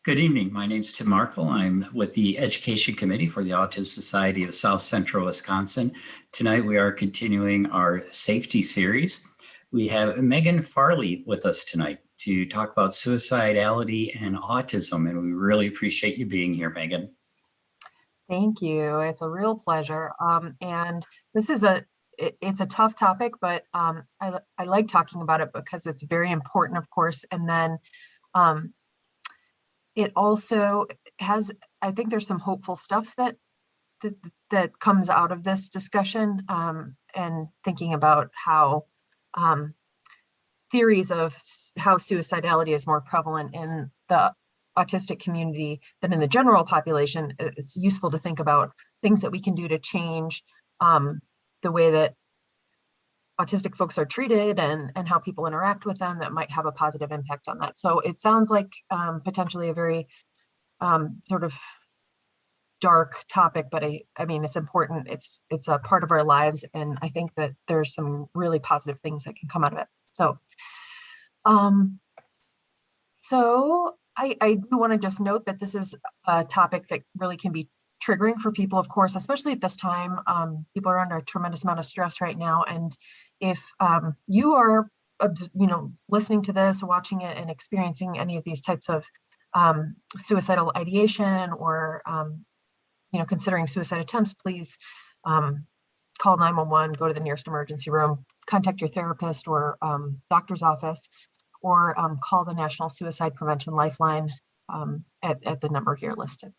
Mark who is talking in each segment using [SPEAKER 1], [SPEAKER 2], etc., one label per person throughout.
[SPEAKER 1] Good evening. My name is Tim Markle. I'm with the Education Committee for the Autism Society of South Central Wisconsin. Tonight we are continuing our safety series. We have Megan Farley with us tonight to talk about suicidality and autism, and we really appreciate you being here, Megan.
[SPEAKER 2] Thank you. It's a real pleasure. And this is it's a tough topic, but I like talking about it because it's very important, of course. And then it also has, I think there's some hopeful stuff that comes out of this discussion, and thinking about how theories of how suicidality is more prevalent in the autistic community than in the general population. It's useful to think about things that we can do to change the way that autistic folks are treated and how people interact with them that might have a positive impact on that. So it sounds like potentially a very sort of dark topic, but I mean, it's important. It's a part of our lives. And I think that there's some really positive things that can come out of it. So, I do want to just note that this is a topic that really can be triggering for people, of course, especially at this time. People are under a tremendous amount of stress right now. And if you are, listening to this, watching it, and experiencing any of these types of suicidal ideation or, considering suicide attempts, please call 911, go to the nearest emergency room, contact your therapist or doctor's office, or call the National Suicide Prevention Lifeline at the number here listed.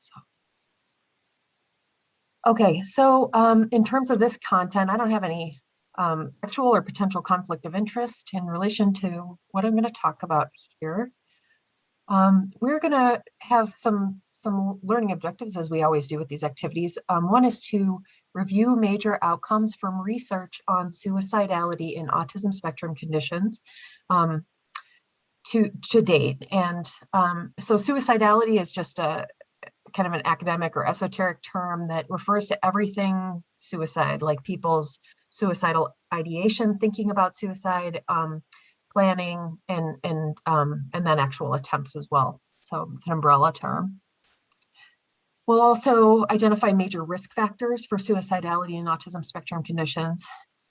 [SPEAKER 2] Okay, so in terms of this content, I don't have any actual or potential conflict of interest in relation to what I'm going to talk about here. We're going to have some learning objectives, as we always do with these activities. One is to review major outcomes from research on suicidality in autism spectrum conditions to date. And so suicidality is just a kind of an academic or esoteric term that refers to everything suicide, like people's suicidal ideation, thinking about suicide, planning, and then actual attempts as well. So it's an umbrella term. We'll also identify major risk factors for suicidality in autism spectrum conditions,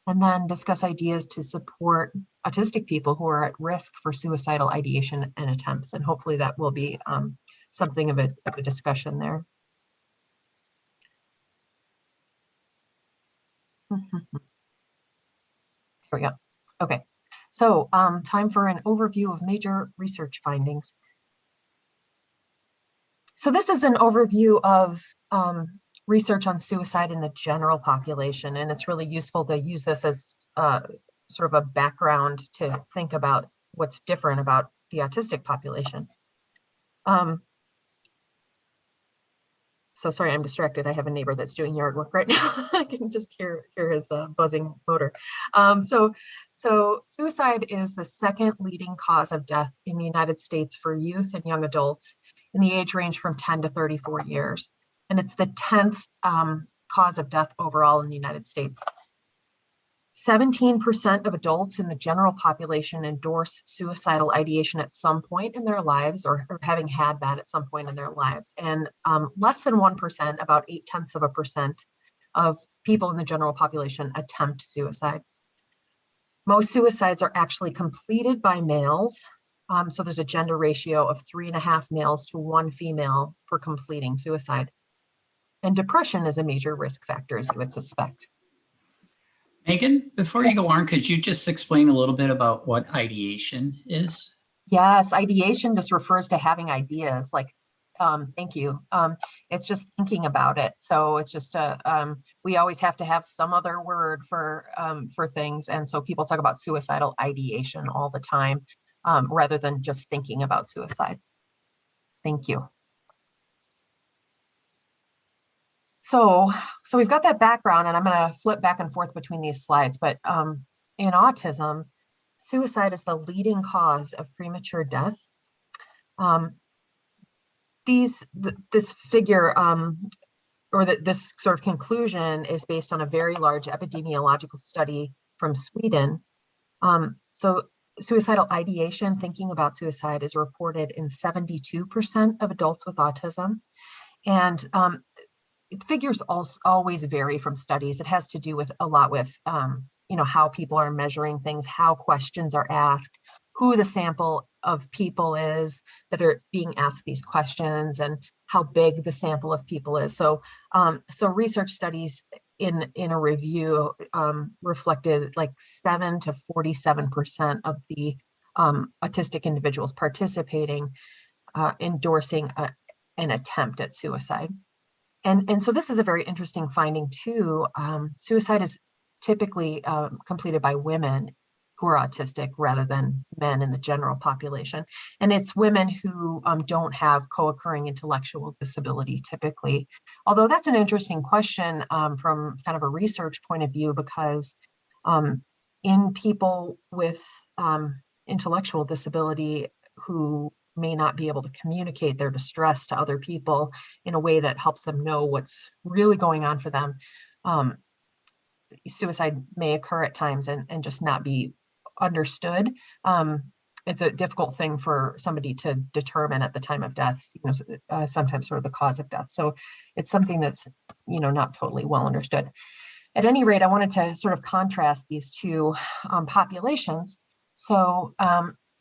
[SPEAKER 2] and then discuss ideas to support autistic people who are at risk for suicidal ideation and attempts. And hopefully that will be something of a discussion there. Here we go. Okay, so time for an overview of major research findings. So this is an overview of research on suicide in the general population, and it's really useful to use this as sort of a background to think about what's different about the autistic population. So sorry, I'm distracted. I have a neighbor that's doing yard work right now. I can just hear his buzzing motor. So suicide is the second leading cause of death in the United States for youth and young adults in the age range from 10 to 34 years. And it's the 10th cause of death overall in the United States. 17% of adults in the general population endorse suicidal ideation at some point in their lives, or having had that at some point in their lives. And less than 1%, about 0.8% of people in the general population attempt suicide. Most suicides are actually completed by males. So there's a gender ratio of 3.5 males to 1 female for completing suicide. And depression is a major risk factor, as you would suspect.
[SPEAKER 1] Megan, before you go on, could you just explain a little bit about what ideation is?
[SPEAKER 2] Yes, ideation just refers to having ideas, like, thank you. It's just thinking about it. So it's just we always have to have some other word for things. And so people talk about suicidal ideation all the time, rather than just thinking about suicide. Thank you. So we've got that background, and I'm going to flip back and forth between these slides. But in autism, suicide is the leading cause of premature death. This figure, this sort of conclusion, is based on a very large epidemiological study from Sweden. So suicidal ideation, thinking about suicide, is reported in 72% of adults with autism. And figures also always vary from studies. It has to do with a lot with how people are measuring things, how questions are asked, who the sample of people is that are being asked these questions, and how big the sample of people is. So research studies in a review reflected like 7 to 47% of the autistic individuals participating endorsing an attempt at suicide. And so this is a very interesting finding too. Suicide is typically completed by women who are autistic rather than men in the general population. And it's women who don't have co-occurring intellectual disability typically. Although that's an interesting question from kind of a research point of view, because in people with intellectual disability who may not be able to communicate their distress to other people in a way that helps them know what's really going on for them, suicide may occur at times and just not be understood. It's a difficult thing for somebody to determine at the time of death, sometimes sort of the cause of death. So it's something that's, not totally well understood. At any rate, I wanted to sort of contrast these two populations. So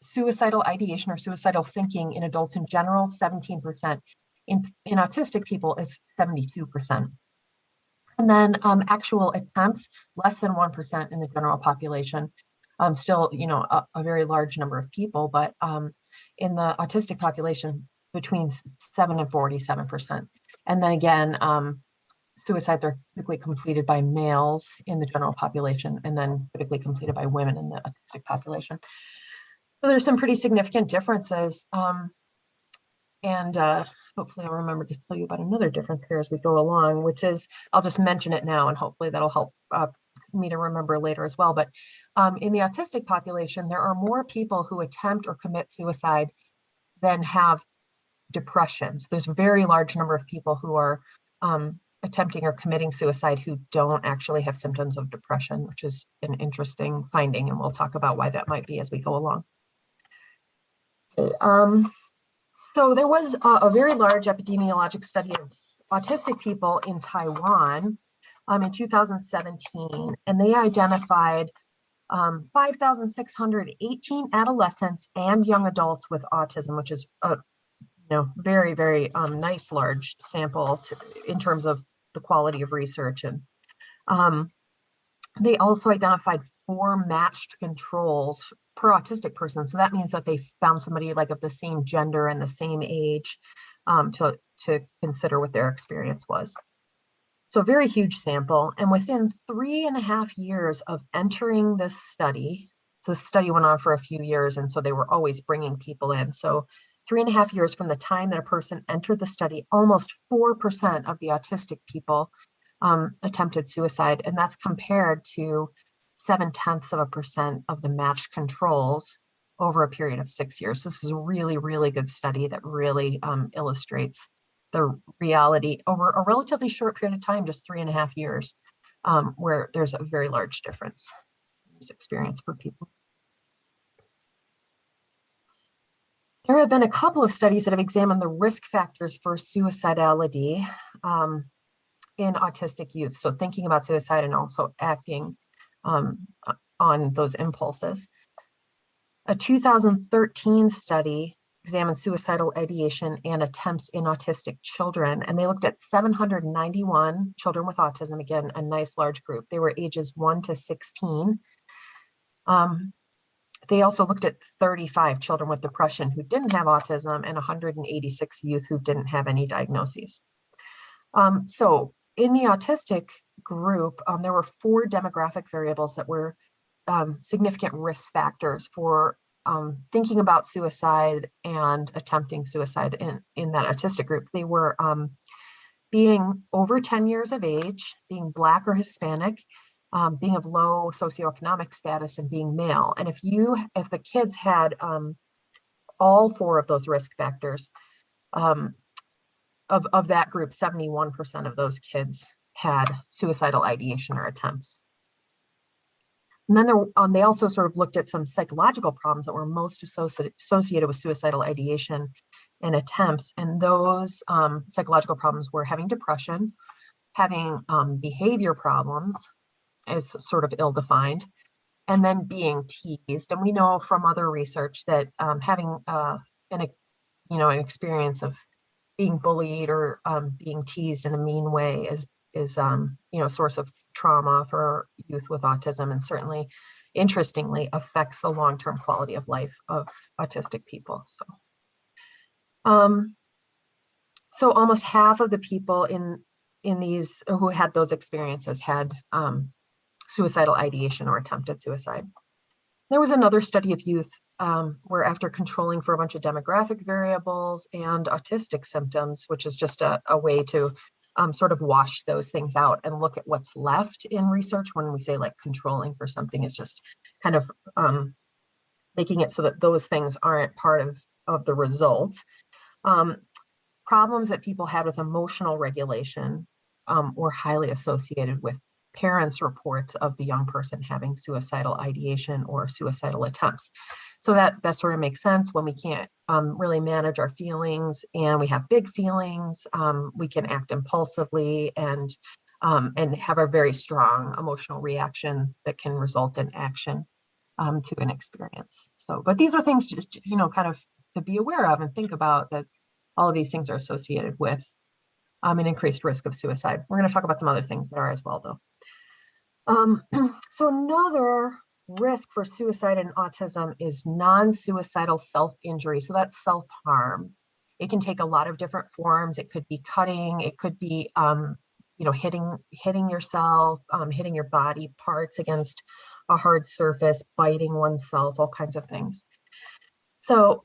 [SPEAKER 2] suicidal ideation or suicidal thinking in adults in general, 17%. In autistic people, it's 72%. And then actual attempts, less than 1% in the general population. Still, a very large number of people, but in the autistic population, between 7 and 47%. And then again, suicides are typically completed by males in the general population, and then typically completed by women in the autistic population. So there's some pretty significant differences. And hopefully I'll remember to tell you about another difference here as we go along, which is, I'll just mention it now, and hopefully that'll help me to remember later as well. But in the autistic population, there are more people who attempt or commit suicide than have depression. So there's a very large number of people who are attempting or committing suicide who don't actually have symptoms of depression, which is an interesting finding, and we'll talk about why that might be as we go along. Okay, so there was a very large epidemiologic study of autistic people in Taiwan in 2017, and they identified 5,618 adolescents and young adults with autism, which is a very, very nice large sample in terms of the quality of research. And they also identified 4 matched controls per autistic person. So that means that they found somebody like of the same gender and the same age to consider what their experience was. So very huge sample. And within 3.5 years of entering this study, so the study went on for a few years, and so they were always bringing people in. So 3.5 years from the time that a person entered the study, almost 4% of the autistic people attempted suicide, and that's compared to 0.7% of the matched controls over a period of 6 years. This is a really, really good study that really illustrates the reality over a relatively short period of time, just 3.5 years, where there's a very large difference in this experience for people. There have been a couple of studies that have examined the risk factors for suicidality in autistic youth. So thinking about suicide and also acting on those impulses. A 2013 study examined suicidal ideation and attempts in autistic children, and they looked at 791 children with autism, again, a nice large group. They were ages 1 to 16. They also looked at 35 children with depression who didn't have autism and 186 youth who didn't have any diagnoses. So in the autistic group, there were 4 demographic variables that were significant risk factors for thinking about suicide and attempting suicide in that autistic group. They were being over 10 years of age, being Black or Hispanic, being of low socioeconomic status, and being male. And if the kids had all 4 of those risk factors, of that group, 71% of those kids had suicidal ideation or attempts. And then they also sort of looked at some psychological problems that were most associated with suicidal ideation and attempts. And those psychological problems were having depression, having behavior problems, is sort of ill-defined, and then being teased. And we know from other research that having an experience of being bullied or being teased in a mean way is a source of trauma for youth with autism, and certainly, interestingly, affects the long-term quality of life of autistic people. So almost half of the people in these who had those experiences had suicidal ideation or attempted suicide. There was another study of youth where, after controlling for a bunch of demographic variables and autistic symptoms, which is just a way to sort of wash those things out and look at what's left in research. When we say like controlling for something, is just kind of making it so that those things aren't part of the result. Problems that people had with emotional regulation were highly associated with parents' reports of the young person having suicidal ideation or suicidal attempts. So that sort of makes sense. When we can't really manage our feelings and we have big feelings, we can act impulsively and have a very strong emotional reaction that can result in action to an experience. So, but these are things just, kind of to be aware of and think about, that all of these things are associated with an increased risk of suicide. We're going to talk about some other things that are as well, though. So another risk for suicide and autism is non-suicidal self-injury. So that's self-harm. It can take a lot of different forms. It could be cutting. It could be, hitting yourself, hitting your body parts against a hard surface, biting oneself, all kinds of things. So,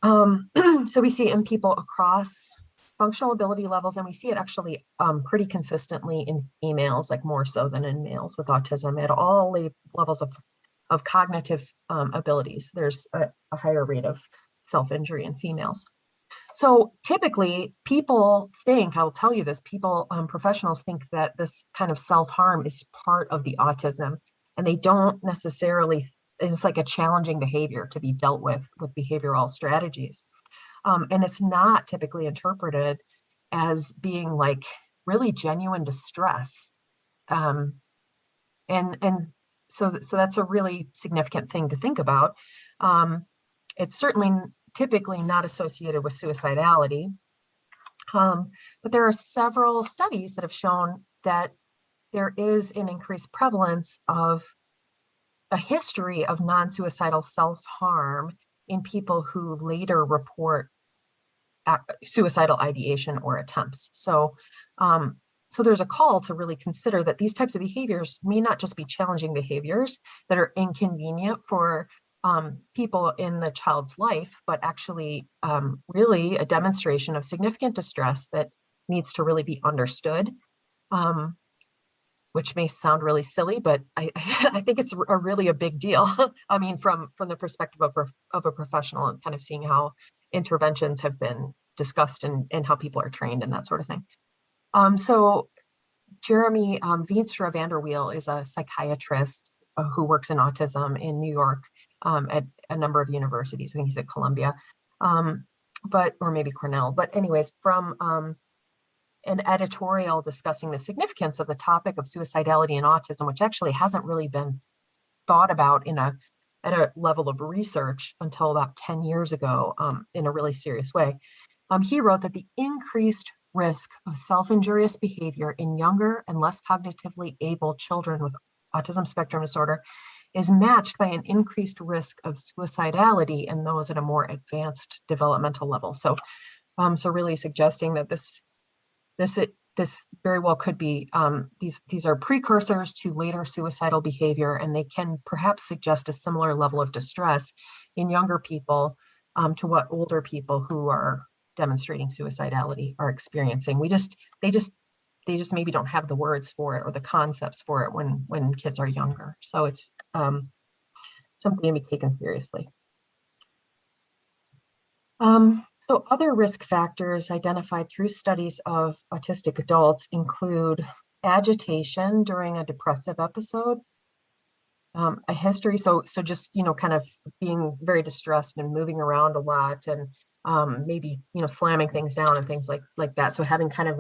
[SPEAKER 2] so we see in people across functional ability levels, and we see it actually pretty consistently in females, like more so than in males with autism, at all levels of cognitive abilities. There's a higher rate of self-injury in females. So typically people think, I'll tell you this, professionals think that this kind of self-harm is part of the autism, and they don't necessarily, it's like a challenging behavior to be dealt with behavioral strategies. And it's not typically interpreted as being like really genuine distress. And so that's a really significant thing to think about. It's certainly typically not associated with suicidality. But there are several studies that have shown that there is an increased prevalence of a history of non-suicidal self-harm in people who later report suicidal ideation or attempts. So there's a call to really consider that these types of behaviors may not just be challenging behaviors that are inconvenient for people in the child's life, but actually really a demonstration of significant distress that needs to really be understood. Which may sound really silly, but I think it's really a big deal. I mean, from the perspective of a professional, and kind of seeing how interventions have been discussed and how people are trained and that sort of thing. So Jeremy Veenstra Vanderweel is a psychiatrist who works in autism in New York at a number of universities. I think he's at Columbia, or maybe Cornell. But anyways, from an editorial discussing the significance of the topic of suicidality and autism, which actually hasn't really been thought about at a level of research until about 10 years ago in a really serious way. He wrote that the increased risk of self-injurious behavior in younger and less cognitively able children with autism spectrum disorder is matched by an increased risk of suicidality in those at a more advanced developmental level. So really suggesting that this very well could be, these are precursors to later suicidal behavior, and they can perhaps suggest a similar level of distress in younger people to what older people who are demonstrating suicidality are experiencing. They just maybe don't have the words for it or the concepts for it when kids are younger. So it's something to be taken seriously. So other risk factors identified through studies of autistic adults include agitation during a depressive episode, A history, so just, kind of being very distressed and moving around a lot, and maybe, slamming things down and things like that. So having kind of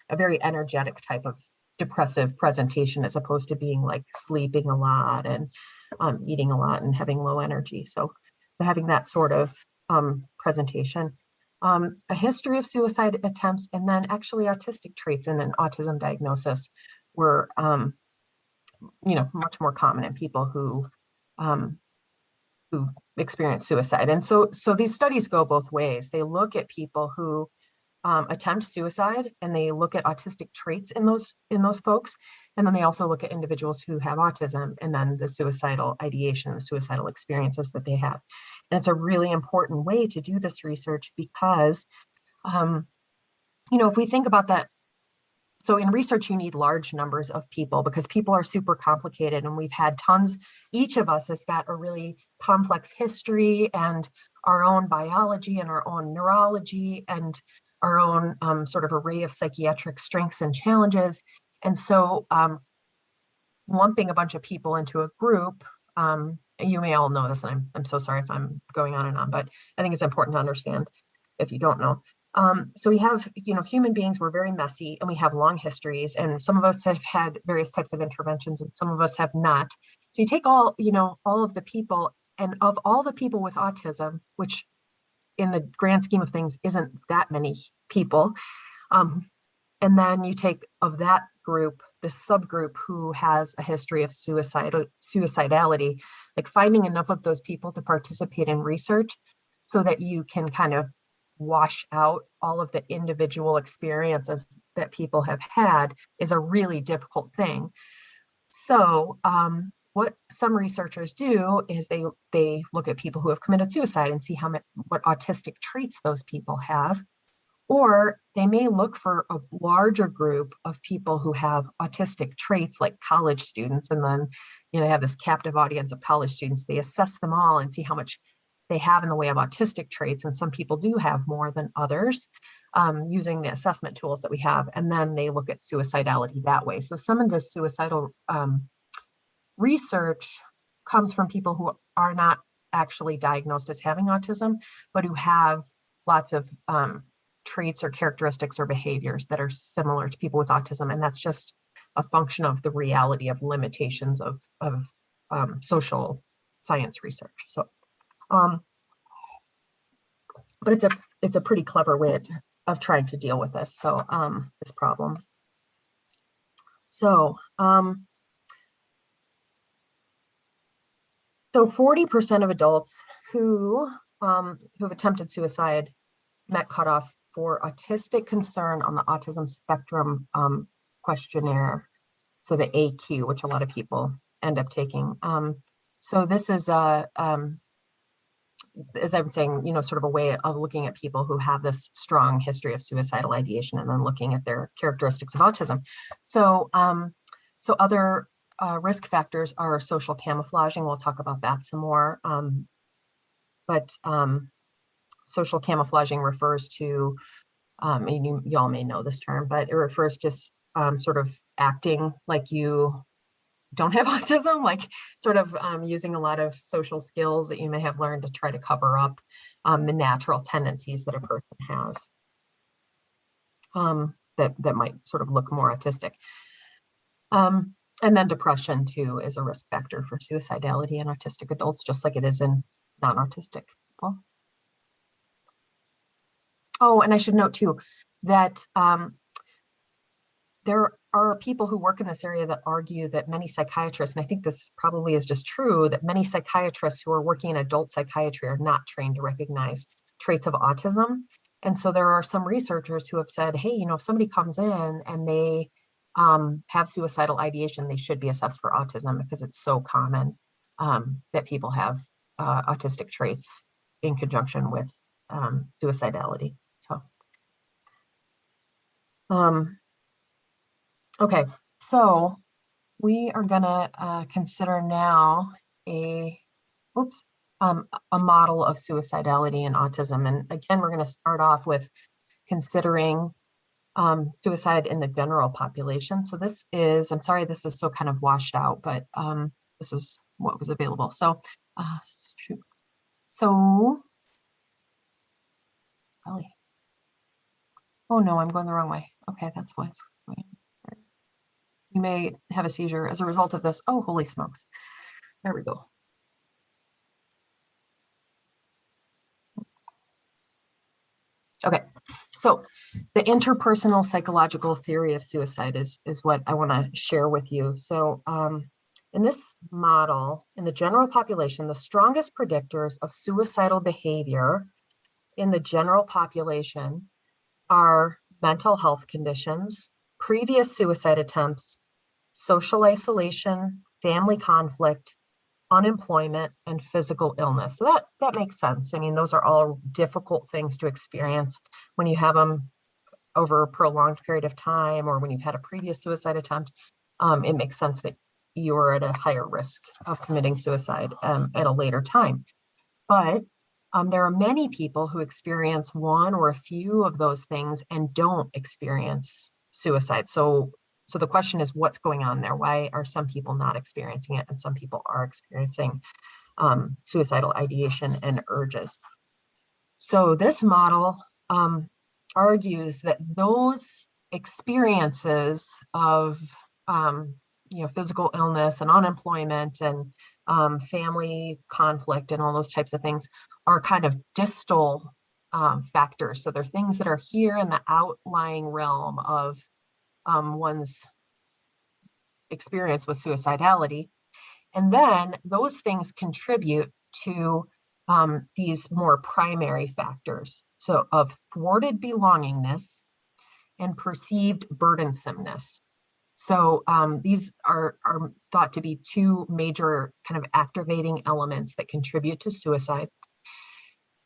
[SPEAKER 2] a very energetic type of depressive presentation, as opposed to being like sleeping a lot and eating a lot and having low energy. So having that sort of presentation. A history of suicide attempts, and then actually autistic traits in an autism diagnosis were much more common in people who experience suicide. And so these studies go both ways. They look at people who attempt suicide, and they look at autistic traits in those folks, and then they also look at individuals who have autism, and then the suicidal ideation, the suicidal experiences that they have. And it's a really important way to do this research, because if we think about that, so in research, you need large numbers of people, because people are super complicated, and we've had tons. Each of us has got a really complex history and our own biology and our own neurology and our own sort of array of psychiatric strengths and challenges. And so lumping a bunch of people into a group, you may all know this, and I'm so sorry if I'm going on and on, but I think it's important to understand if you don't know. So we have, human beings, we're very messy, and we have long histories, and some of us have had various types of interventions and some of us have not. So you take all of the people, and of all the people with autism, which in the grand scheme of things isn't that many people, and then you take of that group, this subgroup who has a history of suicidality, like finding enough of those people to participate in research so that you can kind of wash out all of the individual experiences that people have had is a really difficult thing. So what some researchers do is they look at people who have committed suicide and see what autistic traits those people have. Or they may look for a larger group of people who have autistic traits, like college students, and then they have this captive audience of college students. They assess them all and see how much they have in the way of autistic traits, and some people do have more than others, using the assessment tools that we have. And then they look at suicidality that way. So some of this suicidal research comes from people who are not actually diagnosed as having autism, but who have lots of traits or characteristics or behaviors that are similar to people with autism. And that's just a function of the reality of limitations of social science research. So, but it's a pretty clever way of trying to deal with this. So this problem. So, so 40% of adults who have attempted suicide met cutoff for autistic concern on the autism spectrum questionnaire. So the AQ, which a lot of people end up taking. So this is as I'm saying, sort of a way of looking at people who have this strong history of suicidal ideation, and then looking at their characteristics of autism. So, so other risk factors are social camouflaging. We'll talk about that some more. But social camouflaging refers to, and you all may know this term, but it refers to sort of acting like you don't have autism, like sort of using a lot of social skills that you may have learned to try to cover up the natural tendencies that a person has that might sort of look more autistic. And then depression too is a risk factor for suicidality in autistic adults, just like it is in non-autistic people. Oh, and I should note too that there are people who work in this area that argue that many psychiatrists, and I think this probably is just true, that many psychiatrists who are working in adult psychiatry are not trained to recognize traits of autism. And so there are some researchers who have said, hey, if somebody comes in and they have suicidal ideation, they should be assessed for autism, because it's so common that people have autistic traits in conjunction with suicidality. So, okay, so we are gonna consider now a model of suicidality and autism. And again, we're gonna start off with considering suicide in the general population. So this is, I'm sorry, this is so kind of washed out, but this is what was available. So, shoot. So, probably. Oh no, I'm going the wrong way. Okay, that's what's going on. You may have a seizure as a result of this. Oh, holy smokes. There we go. Okay, so the interpersonal psychological theory of suicide is what I want to share with you. So in this model, in the general population, the strongest predictors of suicidal behavior in the general population are mental health conditions, previous suicide attempts, social isolation, family conflict, unemployment, and physical illness. So that makes sense. I mean, those are all difficult things to experience when you have them over a prolonged period of time, or when you've had a previous suicide attempt. It makes sense that you're at a higher risk of committing suicide at a later time. But there are many people who experience one or a few of those things and don't experience suicide. So the question is, what's going on there? Why are some people not experiencing it and some people are experiencing suicidal ideation and urges? So this model argues that those experiences of physical illness and unemployment and family conflict and all those types of things are kind of distal factors. So they're things that are here in the outlying realm of one's experience with suicidality. And then those things contribute to these more primary factors. So of thwarted belongingness and perceived burdensomeness. So these are thought to be two major kind of activating elements that contribute to suicide.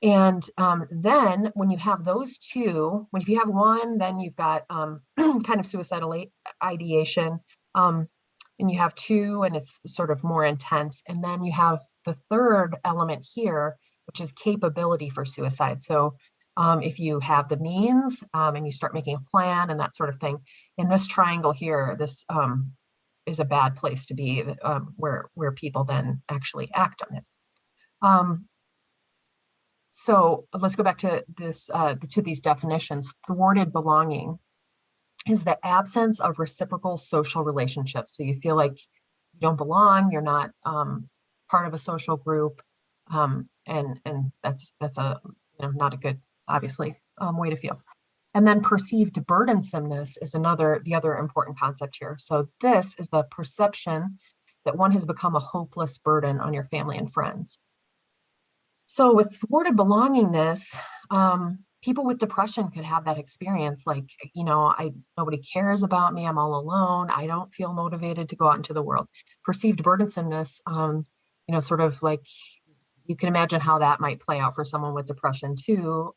[SPEAKER 2] And then when you have those two, if you have one, then you've got kind of suicidal ideation, and you have two, and it's sort of more intense. And then you have the third element here, which is capability for suicide. So if you have the means and you start making a plan and that sort of thing, in this triangle here, this is a bad place to be, where people then actually act on it. So let's go back to this, to these definitions. Thwarted belonging is the absence of reciprocal social relationships. So you feel like you don't belong, you're not part of a social group, and that's a not a good, obviously, way to feel. And then perceived burdensomeness is the other important concept here. So this is the perception that one has become a hopeless burden on your family and friends. So with thwarted belongingness, people with depression could have that experience, like, nobody cares about me, I'm all alone, I don't feel motivated to go out into the world. Perceived burdensomeness, sort of like, you can imagine how that might play out for someone with depression too.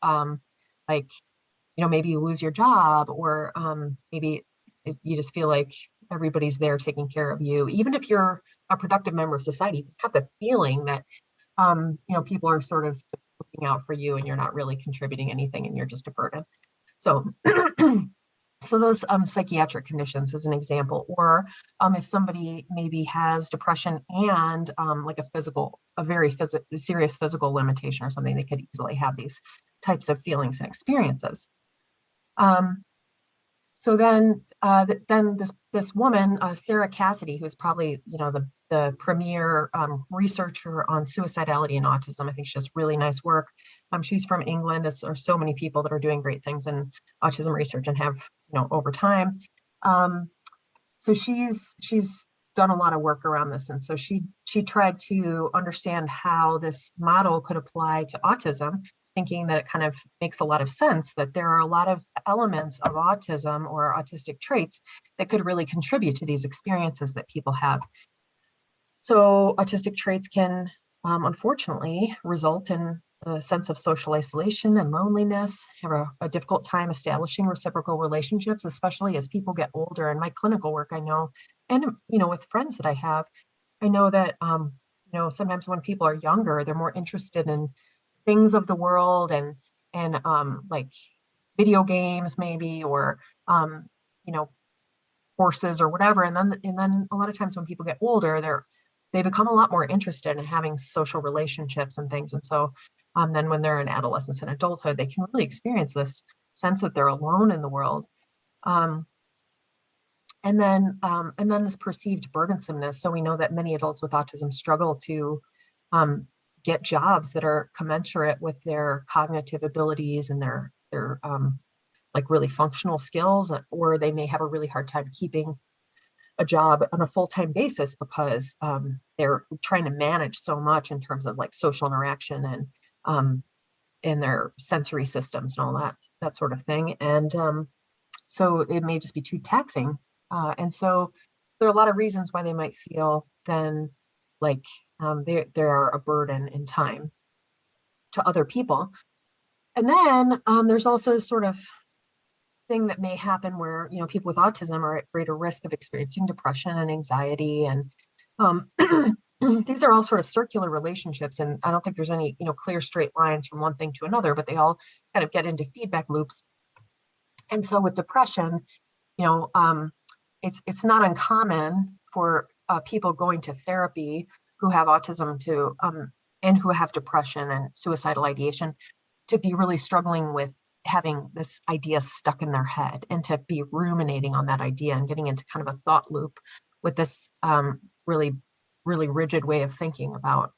[SPEAKER 2] Maybe you lose your job, or maybe you just feel like everybody's there taking care of you. Even if you're a productive member of society, you have the feeling that people are sort of looking out for you and you're not really contributing anything and you're just a burden. So so those psychiatric conditions as an example, or if somebody maybe has depression and like a very serious physical limitation or something, they could easily have these types of feelings and experiences. So then this woman, Sarah Cassidy, who's probably the premier researcher on suicidality and autism. I think she does really nice work. She's from England. There are so many people that are doing great things in autism research and have over time. So she's done a lot of work around this, and so she tried to understand how this model could apply to autism, thinking that it kind of makes a lot of sense that there are a lot of elements of autism or autistic traits that could really contribute to these experiences that people have. So autistic traits can unfortunately result in a sense of social isolation and loneliness, have a difficult time establishing reciprocal relationships, especially as people get older. In my clinical work, I know, and with friends that I have, I know that sometimes when people are younger, they're more interested in things of the world and like video games maybe, or horses or whatever. And then a lot of times when people get older, they become a lot more interested in having social relationships and things. And so then when they're in adolescence and adulthood, they can really experience this sense that they're alone in the world. And then this perceived burdensomeness. So we know that many adults with autism struggle to get jobs that are commensurate with their cognitive abilities and their like really functional skills, or they may have a really hard time keeping a job on a full-time basis because they're trying to manage so much in terms of like social interaction and their sensory systems and all that sort of thing. And so it may just be too taxing. And so there are a lot of reasons why they might feel then like they're a burden in time to other people. And then there's also sort of thing that may happen where, you know, people with autism are at greater risk of experiencing depression and anxiety. And these are all sort of circular relationships. And I don't think there's any, you know, clear straight lines from one thing to another, but they all kind of get into feedback loops. And so with depression, you know, it's not uncommon for people going to therapy who have autism to and who have depression and suicidal ideation to be really struggling with having this idea stuck in their head and to be ruminating on that idea and getting into kind of a thought loop with this really rigid way of thinking about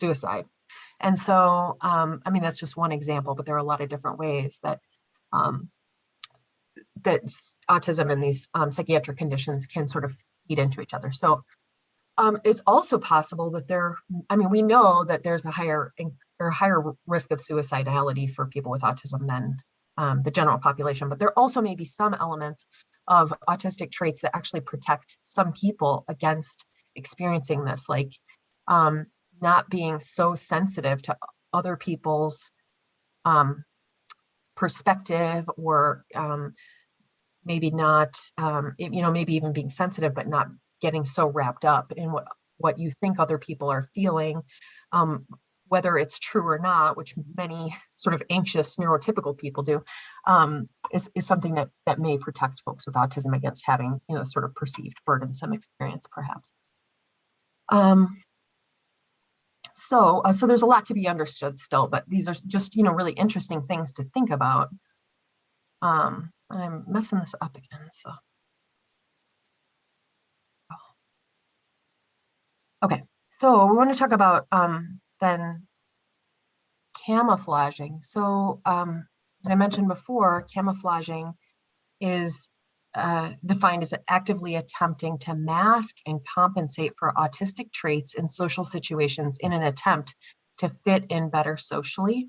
[SPEAKER 2] suicide. And so, I mean, that's just one example, but there are a lot of different ways that that autism and these psychiatric conditions can sort of feed into each other. So it's also possible that we know that there's a higher risk of suicidality for people with autism than the general population, but there also may be some elements of autistic traits that actually protect some people against experiencing this, like not being so sensitive to other people's perspective, or maybe not, maybe even being sensitive, but not getting so wrapped up in what you think other people are feeling, whether it's true or not, which many sort of anxious neurotypical people do, is something that may protect folks with autism against having, you know, sort of perceived burdensome experience, perhaps. So there's a lot to be understood still, but these are just, you know, really interesting things to think about. I'm messing this up again, so. Okay, so we want to talk about then camouflaging. So as I mentioned before, camouflaging is defined as actively attempting to mask and compensate for autistic traits in social situations in an attempt to fit in better socially.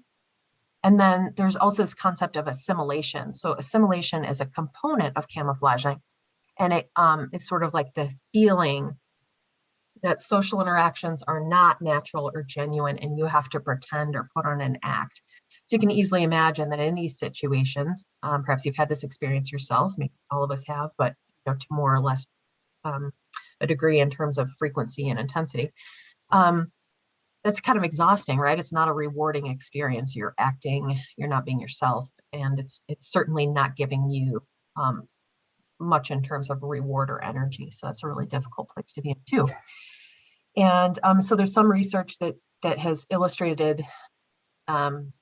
[SPEAKER 2] And then there's also this concept of assimilation. So assimilation is a component of camouflaging, and it's sort of like the feeling that social interactions are not natural or genuine, and you have to pretend or put on an act. So you can easily imagine that in these situations, perhaps you've had this experience yourself, maybe all of us have, but you know, to more or less a degree in terms of frequency and intensity. That's kind of exhausting, right? It's not a rewarding experience. You're acting, you're not being yourself, and it's certainly not giving you much in terms of reward or energy. So that's a really difficult place to be in too. And so there's some research that has illustrated that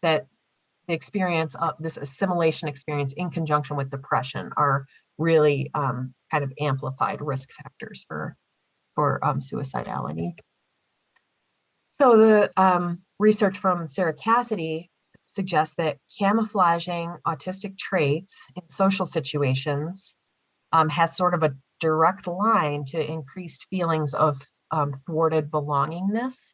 [SPEAKER 2] the experience of this assimilation experience in conjunction with depression are really kind of amplified risk factors for suicidality. So the research from Sarah Cassidy suggests that camouflaging autistic traits in social situations has sort of a direct line to increased feelings of thwarted belongingness.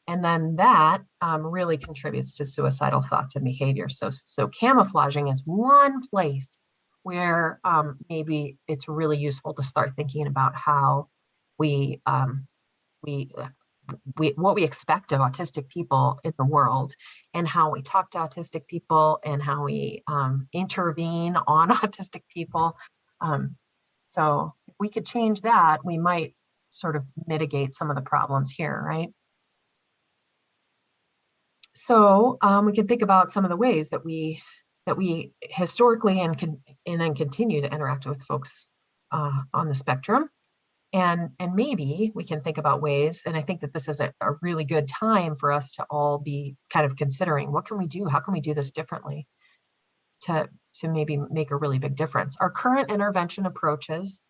[SPEAKER 2] And then that really contributes to suicidal thoughts and behavior. So camouflaging is one place where maybe it's really useful to start thinking about how what we expect of autistic people in the world, and how we talk to autistic people, and how we intervene on autistic people. So if we could change that, we might sort of mitigate some of the problems here, right? So we can think about some of the ways that we historically and then continue to interact with folks on the spectrum. And maybe we can think about ways, and I think that this is a really good time for us to all be kind of considering, what can we do? How can we do this differently to maybe make a really big difference? Our current intervention approaches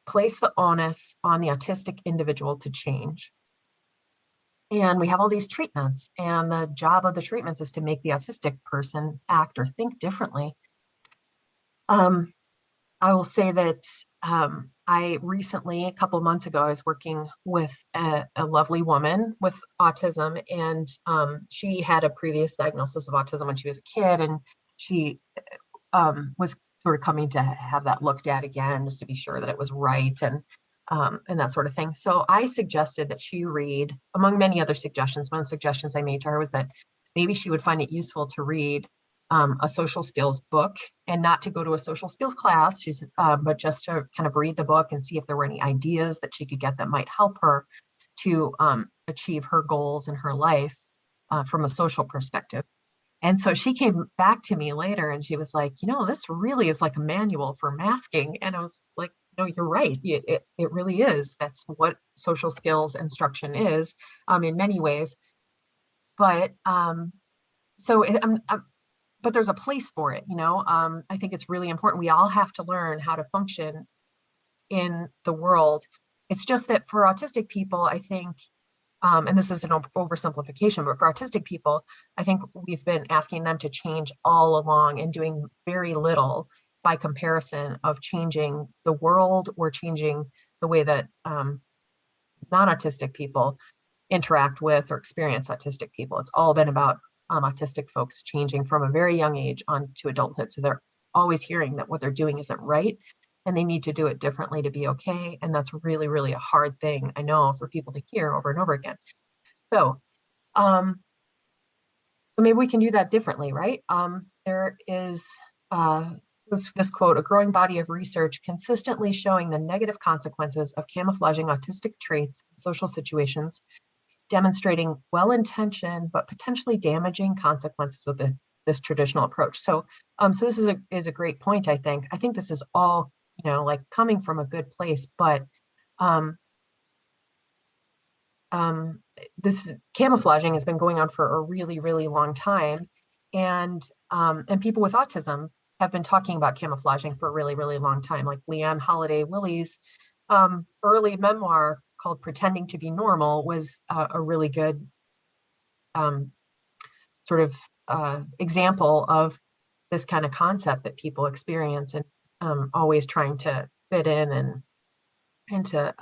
[SPEAKER 2] place the onus on the autistic individual to change. And we have all these treatments, and the job of the treatments is to make the autistic person act or think differently. I will say that I recently, a couple of months ago, I was working with a lovely woman with autism, and she had a previous diagnosis of autism when she was a kid, and she was sort of coming to have that looked at again, just to be sure that it was right, and that sort of thing. So I suggested that she read, among many other suggestions, one of the suggestions I made to her was that maybe she would find it useful to read a social skills book, and not to go to a social skills class, but just to kind of read the book and see if there were any ideas that she could get that might help her to achieve her goals in her life from a social perspective. And so she came back to me later and she was like, this really is like a manual for masking. And I was like, no, you're right. It really is. That's what social skills instruction is in many ways. But but there's a place for it. I think it's really important. We all have to learn how to function in the world. It's just that for autistic people, I think, and this is an oversimplification, but for autistic people, I think we've been asking them to change all along and doing very little by comparison of changing the world or changing the way that non-autistic people interact with or experience autistic people. It's all been about autistic folks changing from a very young age on to adulthood. So they're always hearing that what they're doing isn't right and they need to do it differently to be okay. And that's really, really a hard thing, I know, for people to hear over and over again. So, so maybe we can do that differently, right? There is this quote, a growing body of research consistently showing the negative consequences of camouflaging autistic traits in social situations, demonstrating well-intentioned but potentially damaging consequences of this traditional approach. So, so this is a great point. I think this is all like coming from a good place, but this camouflaging has been going on for a really, really long time, and people with autism have been talking about camouflaging for a really, really long time. Like Leanne Holiday Willie's early memoir called Pretending to be Normal was a really good sort of example of this kind of concept that people experience, and always trying to fit in and to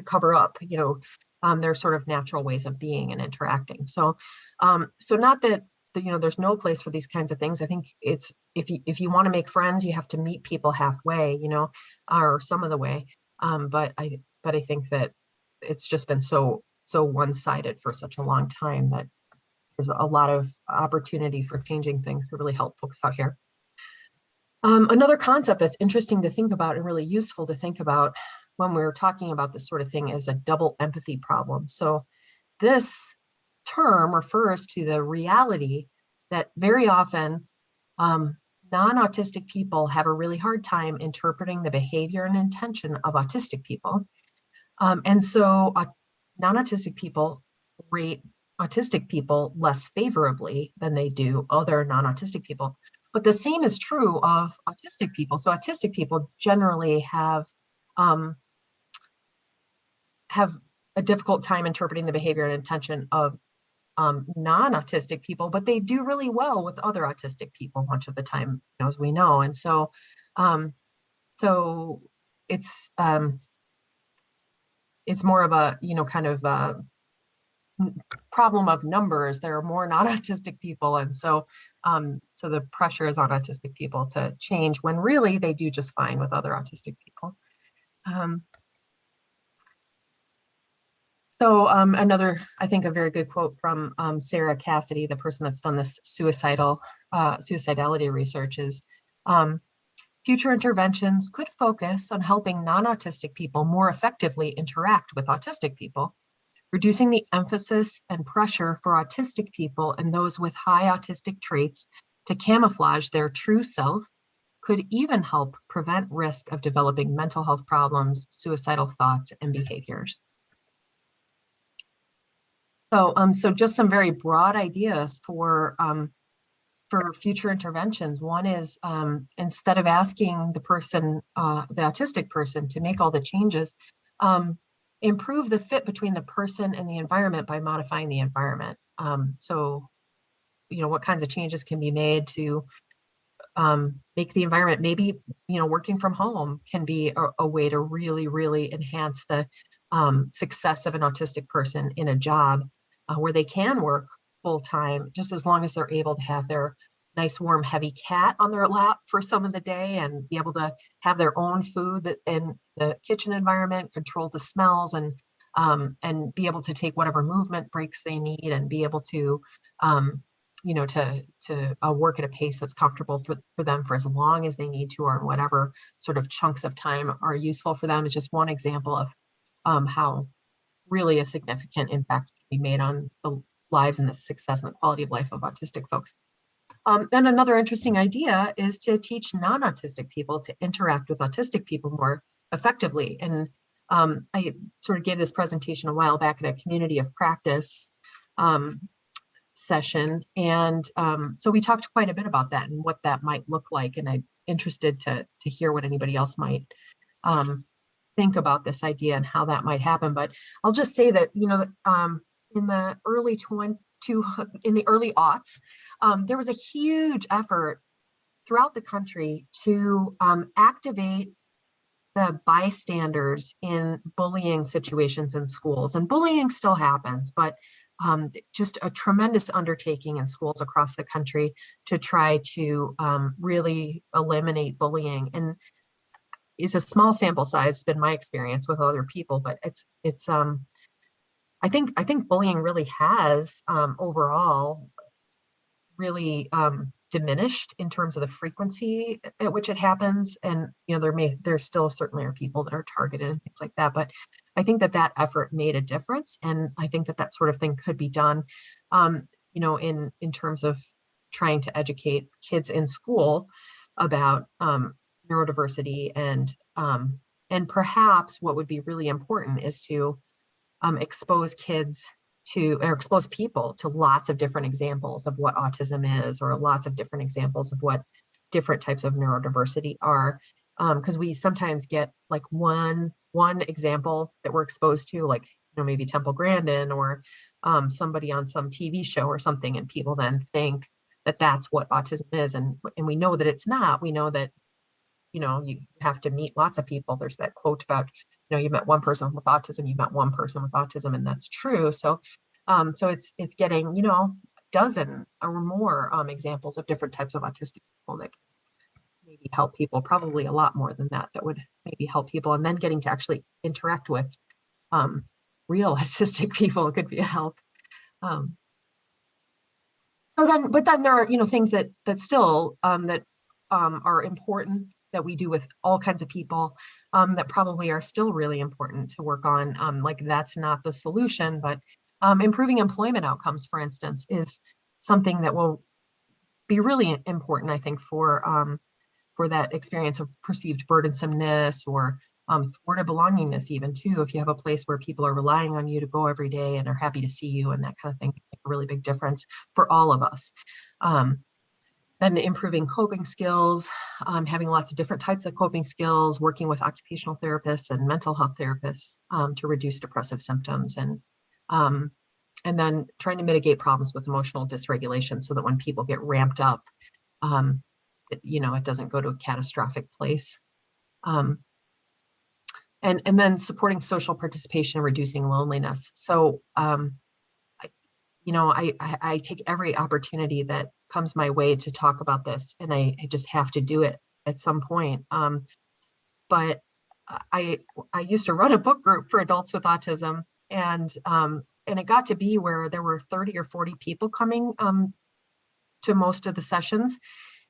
[SPEAKER 2] cover up, their sort of natural ways of being and interacting. So, so not that there's no place for these kinds of things. I think it's if you want to make friends, you have to meet people halfway, or some of the way. But I think that it's just been so one-sided for such a long time that there's a lot of opportunity for changing things to really help folks out here. Another concept that's interesting to think about and really useful to think about when we're talking about this sort of thing is a double empathy problem. So this term refers to the reality that very often non-autistic people have a really hard time interpreting the behavior and intention of autistic people. And so non-autistic people rate autistic people less favorably than they do other non-autistic people. But the same is true of autistic people. So autistic people generally have a difficult time interpreting the behavior and intention of non-autistic people, but they do really well with other autistic people much of the time, as we know. And so, so it's more of a kind of a problem of numbers. There are more non-autistic people, and so so the pressure is on autistic people to change when really they do just fine with other autistic people. So another, I think, a very good quote from Sarah Cassidy, the person that's done this suicidality research, is future interventions could focus on helping non-autistic people more effectively interact with autistic people, reducing the emphasis and pressure for autistic people and those with high autistic traits to camouflage their true self could even help prevent risk of developing mental health problems, suicidal thoughts, and behaviors. So just some very broad ideas for future interventions. One is, instead of asking the person, the autistic person, to make all the changes, improve the fit between the person and the environment by modifying the environment. So, what kinds of changes can be made to make the environment, maybe, working from home can be a way to really, really enhance the success of an autistic person in a job where they can work full time, just as long as they're able to have their nice, warm, heavy cat on their lap for some of the day and be able to have their own food in the kitchen environment, control the smells, and be able to take whatever movement breaks they need, and be able to work at a pace that's comfortable for them for as long as they need to, or whatever sort of chunks of time are useful for them. It's just one example of how really a significant impact can be made on the lives and the success and the quality of life of autistic folks. And another interesting idea is to teach non-autistic people to interact with autistic people more effectively. And I sort of gave this presentation a while back at a community of practice session. And so we talked quite a bit about that and what that might look like. And I'm interested to hear what anybody else might think about this idea and how that might happen. But I'll just say that, in the early aughts, there was a huge effort throughout the country to activate the bystanders in bullying situations in schools. And bullying still happens, but just a tremendous undertaking in schools across the country to try to really eliminate bullying. And it's a small sample size, been my experience with other people, but it's I think bullying really has overall really diminished in terms of the frequency at which it happens. And there still certainly are people that are targeted and things like that, but I think that effort made a difference, and I think that sort of thing could be done in terms of trying to educate kids in school about neurodiversity, and perhaps what would be really important is to expose people to lots of different examples of what autism is, or lots of different examples of what different types of neurodiversity are, because we sometimes get like one example that we're exposed to, like maybe Temple Grandin or somebody on some TV show or something, and people then think that that's what autism is, and we know that it's not. We know that you have to meet lots of people. There's that quote about you met one person with autism, you met one person with autism, and that's true. So it's getting a dozen or more examples of different types of autistic people that maybe help people, probably a lot more than that would maybe help people, and then getting to actually interact with real autistic people could be a help. But then there are things that still are important that we do with all kinds of people that probably are still really important to work on. Like that's not the solution, but improving employment outcomes, for instance, is something that will be really important, I think, for that experience of perceived burdensomeness or thwarted belongingness, even too. If you have a place where people are relying on you to go every day and are happy to see you and that kind of thing, can make a really big difference for all of us. Then improving coping skills, having lots of different types of coping skills, working with occupational therapists and mental health therapists to reduce depressive symptoms, and then trying to mitigate problems with emotional dysregulation so that when people get ramped up, it doesn't go to a catastrophic place. And then supporting social participation and reducing loneliness. So, I take every opportunity that comes my way to talk about this, and I just have to do it at some point. But I used to run a book group for adults with autism, and it got to be where there were 30 or 40 people coming to most of the sessions.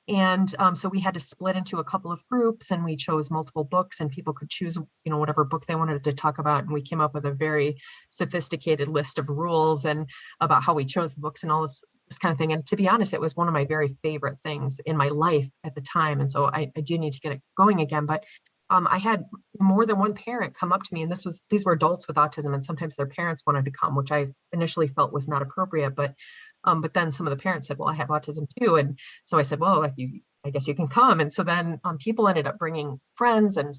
[SPEAKER 2] And so we had to split into a couple of groups, and we chose multiple books, and people could choose, whatever book they wanted to talk about. And we came up with a very sophisticated list of rules and about how we chose the books and all this this kind of thing. And to be honest, it was one of my very favorite things in my life at the time. And so I do need to get it going again. But I had more than one parent come up to me, and these were adults with autism, and sometimes their parents wanted to come, which I initially felt was not appropriate. But then some of the parents said, well, I have autism too. And so I said, well, I guess you can come. And so then people ended up bringing friends and,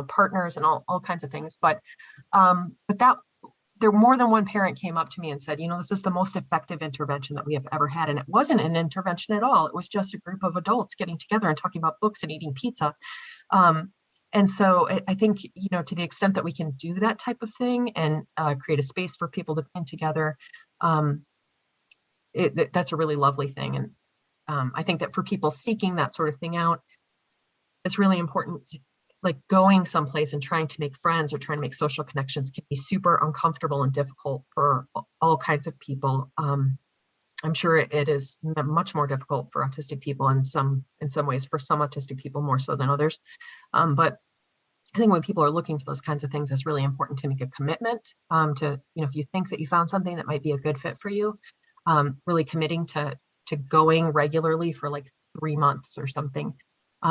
[SPEAKER 2] partners and all kinds of things. But there more than one parent came up to me and said, this is the most effective intervention that we have ever had. And it wasn't an intervention at all. It was just a group of adults getting together and talking about books and eating pizza. And so I think, to the extent that we can do that type of thing and create a space for people to come together, that's a really lovely thing. And I think that for people seeking that sort of thing out, it's really important. Like going someplace and trying to make friends or trying to make social connections can be super uncomfortable and difficult for all kinds of people. I'm sure it is much more difficult for autistic people in some ways, for some autistic people more so than others. But I think when people are looking for those kinds of things, it's really important to make a commitment to, if you think that you found something that might be a good fit for you, really committing to going regularly for like 3 months or something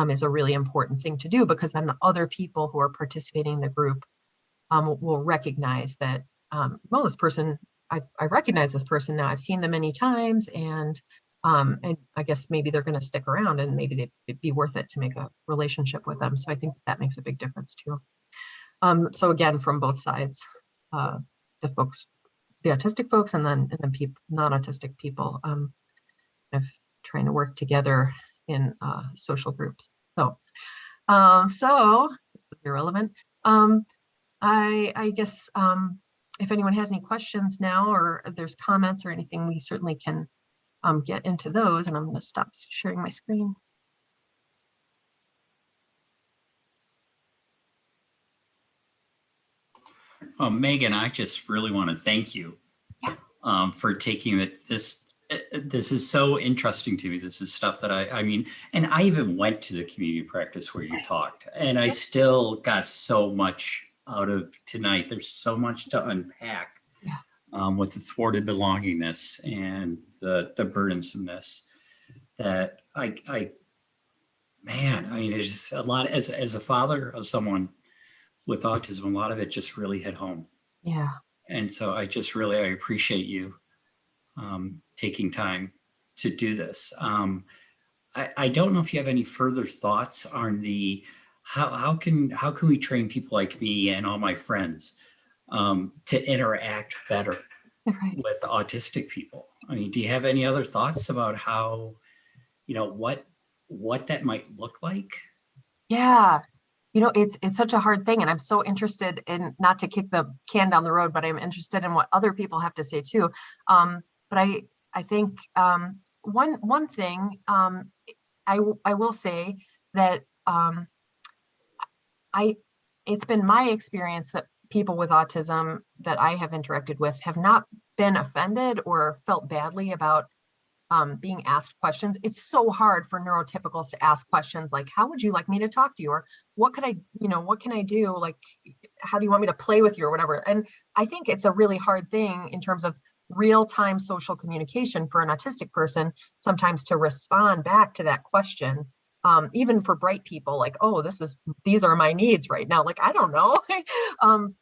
[SPEAKER 2] is a really important thing to do, because then the other people who are participating in the group will recognize that, well, this person, I recognize this person now. I've seen them many times, and I guess maybe they're going to stick around, and maybe it'd be worth it to make a relationship with them. So I think that makes a big difference too. So again, from both sides, the autistic folks, and then people, non-autistic people, of trying to work together in social groups. So this is irrelevant. I guess if anyone has any questions now, or there's comments or anything, we certainly can get into those. And I'm going to stop sharing my screen.
[SPEAKER 1] Megan, I just really want to thank you for taking it. This is so interesting to me. This is stuff that I mean, and I even went to the community practice where you talked, and I still got so much out of tonight. There's so much to unpack with the thwarted belongingness and the burdensomeness that I mean, it's just a lot. As a father of someone with autism, a lot of it just really hit home.
[SPEAKER 2] Yeah. And
[SPEAKER 1] so I appreciate you taking time to do this. I don't know if you have any further thoughts on how can we train people like me and all my friends to interact better with autistic people? I mean, do you have any other thoughts about how, what that might look like?
[SPEAKER 2] Yeah. It's such a hard thing, and I'm so interested in, not to kick the can down the road, but I'm interested in what other people have to say too. But I think one thing I will say that it's been my experience that people with autism that I have interacted with have not been offended or felt badly about being asked questions. It's so hard for neurotypicals to ask questions like, how would you like me to talk to you? Or what can I do? Like, how do you want me to play with you or whatever? And I think it's a really hard thing in terms of real-time social communication for an autistic person, sometimes to respond back to that question. Even for bright people, like, oh, these are my needs right now. Like, I don't know.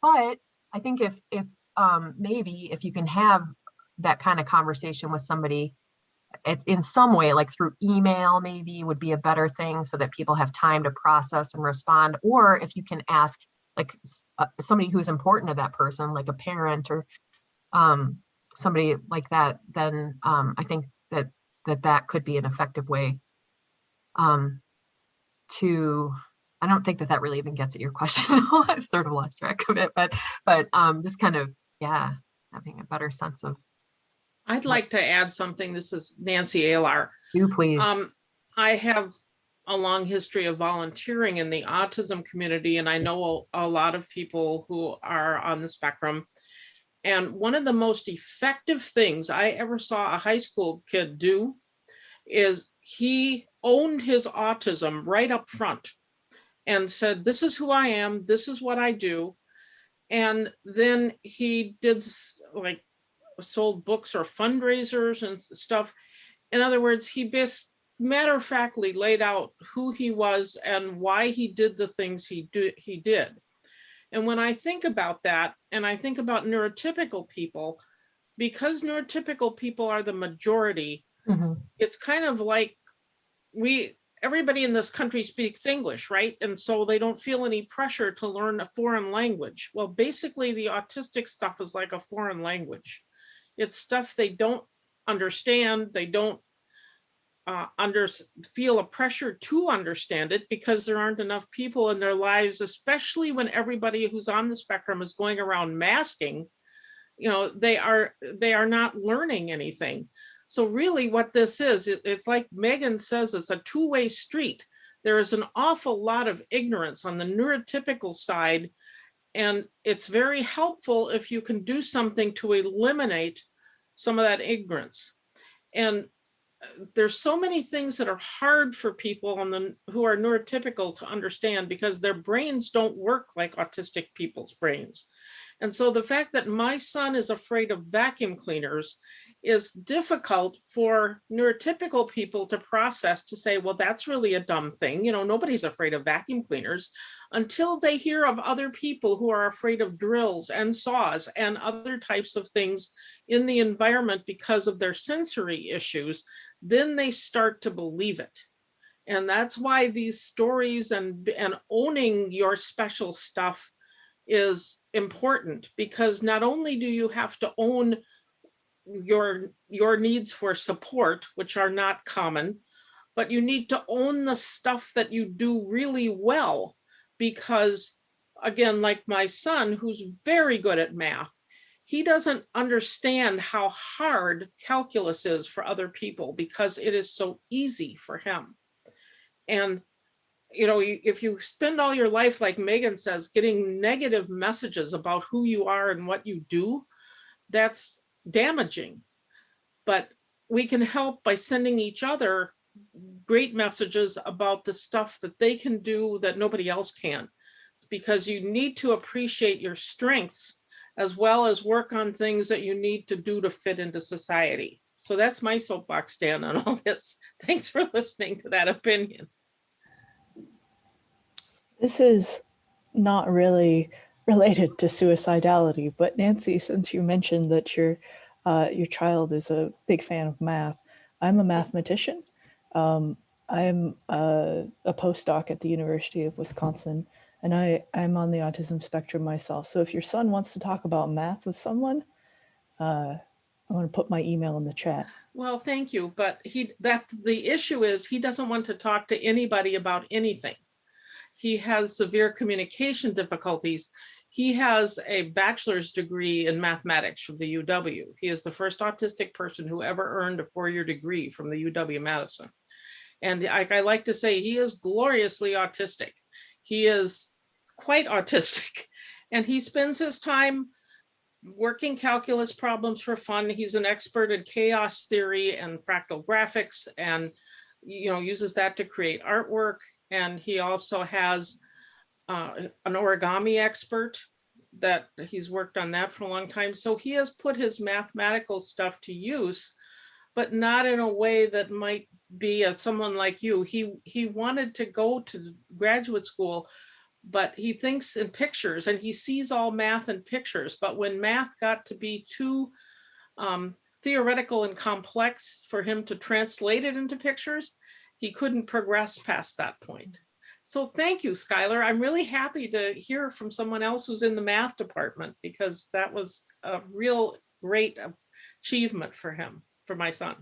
[SPEAKER 2] But I think if maybe if you can have that kind of conversation with somebody in some way, like through email, maybe would be a better thing, so that people have time to process and respond. Or if you can ask like somebody who's important to that person, like a parent or somebody like that, then I think that could be an effective way I don't think that really even gets at your question. I've sort of lost track of it, but just kind of, having a better sense of.
[SPEAKER 3] I'd like to add something. This is Nancy Alar.
[SPEAKER 2] You please.
[SPEAKER 3] I have a long history of volunteering in the autism community, and I know a lot of people who are on the spectrum. And one of the most effective things I ever saw a high school kid do is he owned his autism right up front and said, this is who I am, this is what I do. And then he did like sold books or fundraisers and stuff. In other words, he matter-of-factly laid out who he was and why he did the things he did. And when I think about that, and I think about neurotypical people, because neurotypical people are the majority, it's kind of like everybody in this country speaks English, right? And so they don't feel any pressure to learn a foreign language. Well, basically the autistic stuff is like a foreign language. It's stuff they don't understand. They don't feel a pressure to understand it because there aren't enough people in their lives, especially when everybody who's on the spectrum is going around masking. You know, they are not learning anything. So really what this is, it's like Megan says, it's a two-way street. There is an awful lot of ignorance on the neurotypical side, and it's very helpful if you can do something to eliminate some of that ignorance. And there's so many things that are hard for people who are neurotypical to understand because their brains don't work like autistic people's brains. And so the fact that my son is afraid of vacuum cleaners is difficult for neurotypical people to process, to say, well, that's really a dumb thing. You know, nobody's afraid of vacuum cleaners, until they hear of other people who are afraid of drills and saws and other types of things in the environment because of their sensory issues. Then they start to believe it. And that's why these stories and owning your special stuff is important, because not only do you have to own your needs for support, which are not common, but you need to own the stuff that you do really well. Because again, like my son, who's very good at math, he doesn't understand how hard calculus is for other people because it is so easy for him. And you know, if you spend all your life, like Megan says, getting negative messages about who you are and what you do, that's damaging. But we can help by sending each other great messages about the stuff that they can do that nobody else can. It's because you need to appreciate your strengths as well as work on things that you need to do to fit into society. So that's my soapbox stand on all this. Thanks for listening to that opinion.
[SPEAKER 4] This is not really related to suicidality, but Nancy, since you mentioned that your child is a big fan of math, I'm a mathematician. I'm a postdoc at the University of Wisconsin, and I'm on the autism spectrum myself. So if your son wants to talk about math with someone, I'm going to put my email in the chat.
[SPEAKER 3] Well, thank you. But the issue is he doesn't want to talk to anybody about anything. He has severe communication difficulties. He has a bachelor's degree in mathematics from the UW. He is the first autistic person who ever earned a 4-year degree from the UW-Madison. And I like to say he is gloriously autistic. He is quite autistic. And he spends his time working calculus problems for fun. He's an expert in chaos theory and fractal graphics, and uses that to create artwork. And he also has an origami expert that he's worked on that for a long time. So he has put his mathematical stuff to use, but not in a way that might be someone like you. He wanted to go to graduate school, but he thinks in pictures and he sees all math in pictures. But when math got to be too theoretical and complex for him to translate it into pictures, he couldn't progress past that point. So thank you, Skylar. I'm really happy to hear from someone else who's in the math department, because that was a real great achievement for him, for my son.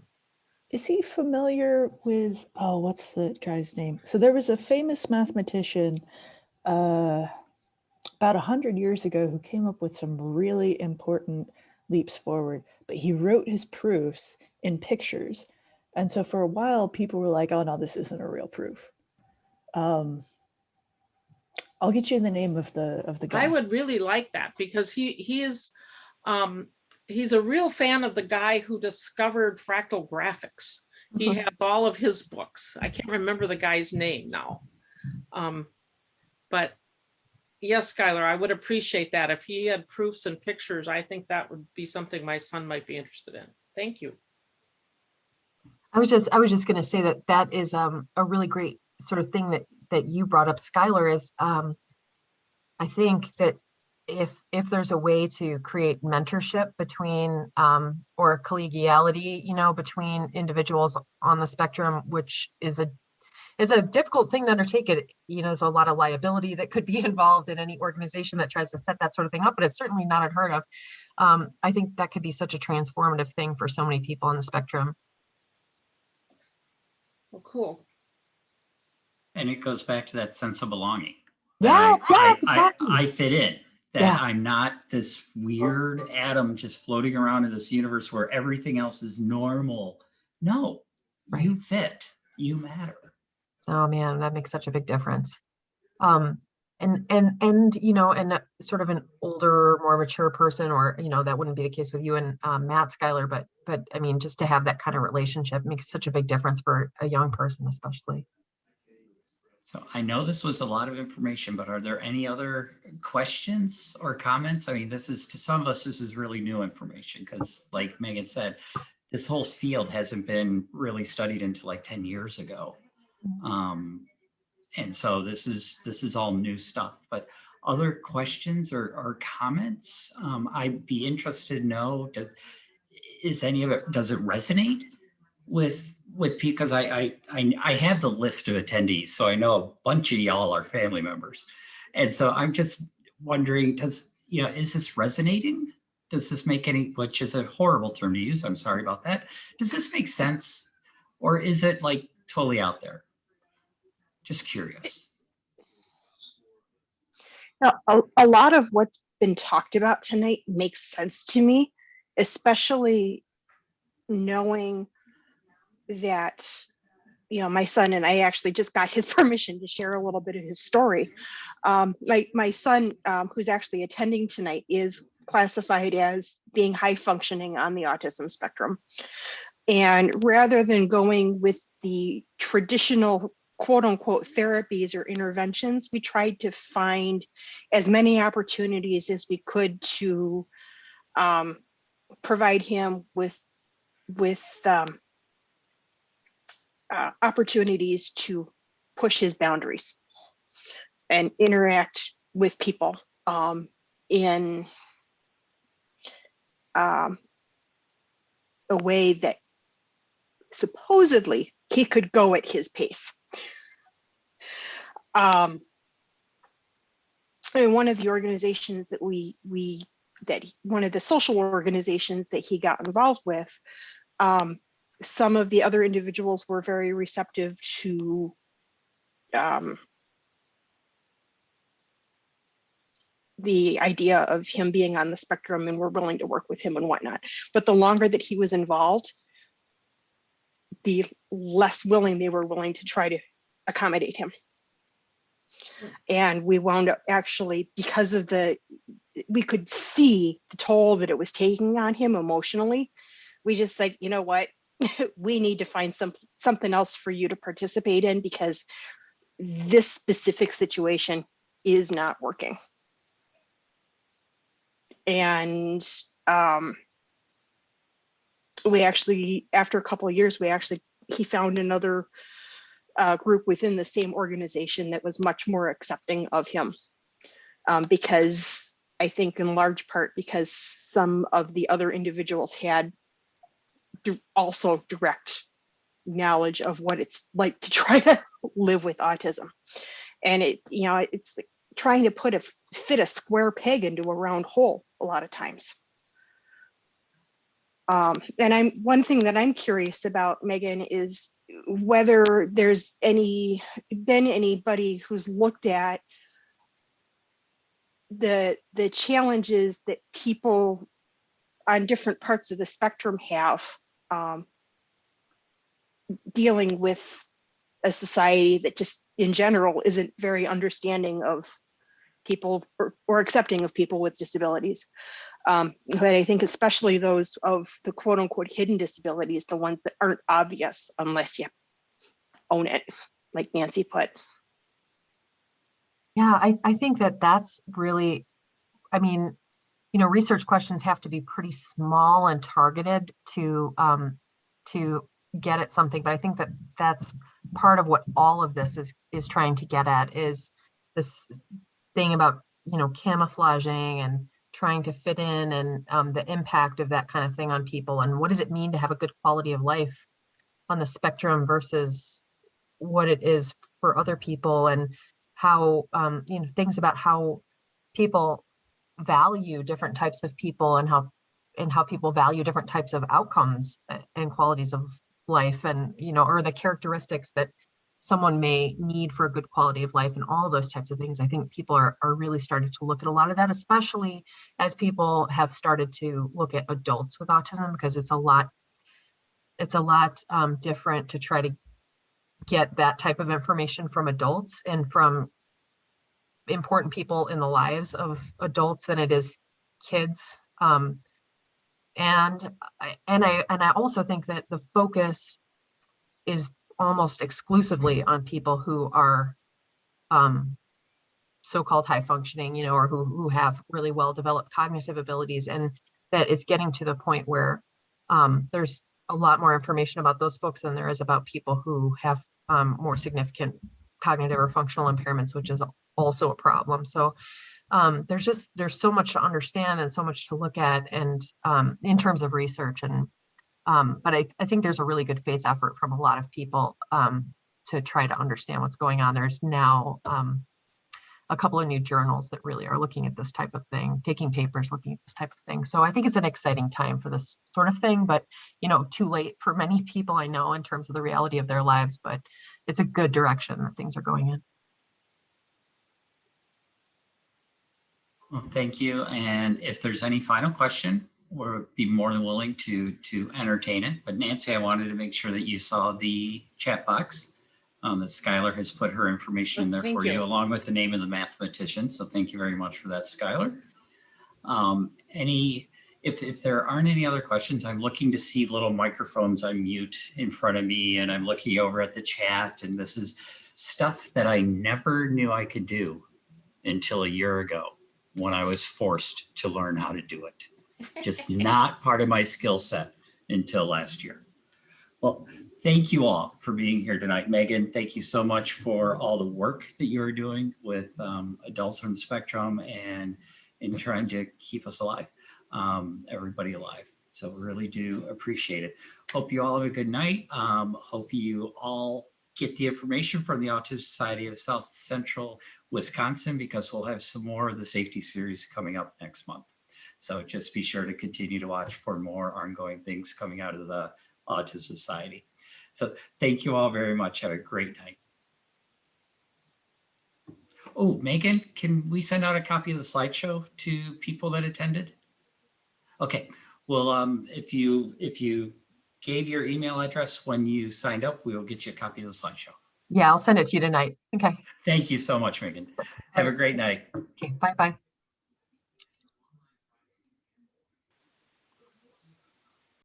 [SPEAKER 4] Is he familiar with, what's the guy's name? So there was a famous mathematician about 100 years ago who came up with some really important leaps forward, but he wrote his proofs in pictures. And so for a while, people were like, oh no, this isn't a real proof. I'll get you the name of the guy.
[SPEAKER 3] I would really like that, because he's a real fan of the guy who discovered fractal graphics. He has all of his books. I can't remember the guy's name now. But Yes, Skylar, I would appreciate that. If he had proofs and pictures, I think that would be something my son might be interested in. Thank you.
[SPEAKER 2] I was just going to say that that is a really great sort of thing that you brought up, Skylar, is I think that if there's a way to create mentorship between or collegiality, you know, between individuals on the spectrum, which is a difficult thing to undertake. It, you know, there's a lot of liability that could be involved in any organization that tries to set that sort of thing up, but it's certainly not unheard of. I think that could be such a transformative thing for so many people on the spectrum.
[SPEAKER 3] Well, cool.
[SPEAKER 1] And it goes back to that sense of belonging.
[SPEAKER 2] Yes, exactly.
[SPEAKER 1] I fit in, that
[SPEAKER 2] Yeah.
[SPEAKER 1] I'm not this weird atom just floating around in this universe where everything else is normal. No,
[SPEAKER 2] Right.
[SPEAKER 1] you fit, you matter.
[SPEAKER 2] Oh man, that makes such a big difference. And you know, and sort of an older, more mature person, or you know, that wouldn't be the case with you and Matt, Skylar, but I mean, just to have that kind of relationship makes such a big difference for a young person, especially.
[SPEAKER 1] So I know this was a lot of information, but are there any other questions or comments? I mean, this is, to some of us, this is really new information because, like Megan said, this whole field hasn't been really studied until like 10 years ago. And so this is all new stuff. But other questions or comments? I'd be interested to know, does any of it, does it resonate with people? Because I have the list of attendees, so I know a bunch of y'all are family members, and so I'm just wondering, is this resonating? Does this make any, which is a horrible term to use, I'm sorry about that, does this make sense, or is it like totally out there? Just curious.
[SPEAKER 5] Now, a lot of what's been talked about tonight makes sense to me, especially knowing that, you know, my son, and I actually just got his permission to share a little bit of his story. My son, who's actually attending tonight, is classified as being high functioning on the autism spectrum. And rather than going with the traditional quote unquote therapies or interventions, we tried to find as many opportunities as we could to provide him with opportunities to push his boundaries and interact with people in a way that supposedly he could go at his pace. And one of the organizations that one of the social organizations that he got involved with, some of the other individuals were very receptive to the idea of him being on the spectrum, and were willing to work with him and whatnot. But the longer that he was involved, the less willing they were willing to try to accommodate him. And we wound up actually, because of we could see the toll that it was taking on him emotionally, we just said, you know what, we need to find something else for you to participate in, because this specific situation is not working. And we actually, after a couple of years, he found another group within the same organization that was much more accepting of him, because I think in large part because some of the other individuals had also direct knowledge of what it's like to try to live with autism. And it's like trying to fit a square peg into a round hole a lot of times. And one thing that I'm curious about, Megan, is whether there's been anybody who's looked at the challenges that people on different parts of the spectrum have dealing with a society that just in general isn't very understanding of people or accepting of people with disabilities. But I think especially those of the quote unquote hidden disabilities, the ones that aren't obvious unless you own it, like Nancy put.
[SPEAKER 2] Yeah, I think that that's really, I mean, research questions have to be pretty small and targeted to get at something. But I think that that's part of what all of this is trying to get at, is this thing about, camouflaging and trying to fit in, and the impact of that kind of thing on people. And what does it mean to have a good quality of life on the spectrum versus what it is for other people, and how, things about how people value different types of people, and how people value different types of outcomes and qualities of life, and or the characteristics that someone may need for a good quality of life, and all those types of things. I think people are really starting to look at a lot of that, especially as people have started to look at adults with autism, because it's a lot different to try to get that type of information from adults and from important people in the lives of adults than it is kids. And I also think that the focus is almost exclusively on people who are so-called high functioning, or who have really well developed cognitive abilities, and that it's getting to the point where there's a lot more information about those folks than there is about people who have more significant cognitive or functional impairments, which is also a problem. So there's so much to understand and so much to look at, and in terms of research. And but I think there's a really good faith effort from a lot of people to try to understand what's going on. There's now a couple of new journals that really are looking at this type of thing, taking papers looking at this type of thing. So I think it's an exciting time for this sort of thing, but too late for many people, I know, in terms of the reality of their lives, but it's a good direction that things are going in.
[SPEAKER 1] Well, thank you. And if there's any final question, we'll be more than willing to entertain it. But Nancy, I wanted to make sure that you saw the chat box that Skylar has put her information in there for you, along with the name of the mathematician. So thank you very much for that, Skylar. If there aren't any other questions, I'm looking to see little microphones on mute in front of me, and I'm looking over at the chat, and this is stuff that I never knew I could do until a year ago, when I was forced to learn how to do it. Just not part of my skill set until last year. Well, thank you all for being here tonight. Megan, thank you so much for all the work that you're doing with adults on the spectrum and in trying to keep us alive, everybody alive. So really do appreciate it. Hope you all have a good night. Hope you all get the information from the Autism Society of South Central Wisconsin, because we'll have some more of the safety series coming up next month. So just be sure to continue to watch for more ongoing things coming out of the Autism Society. So thank you all very much. Have a great night. Oh, Megan, can we send out a copy of the slideshow to people that attended? Okay. Well, if you gave your email address when you signed up, we will get you a copy of the slideshow.
[SPEAKER 2] Yeah, I'll send it to you tonight. Okay.
[SPEAKER 1] Thank you so much, Megan. Have a great night.
[SPEAKER 2] Okay, bye-bye.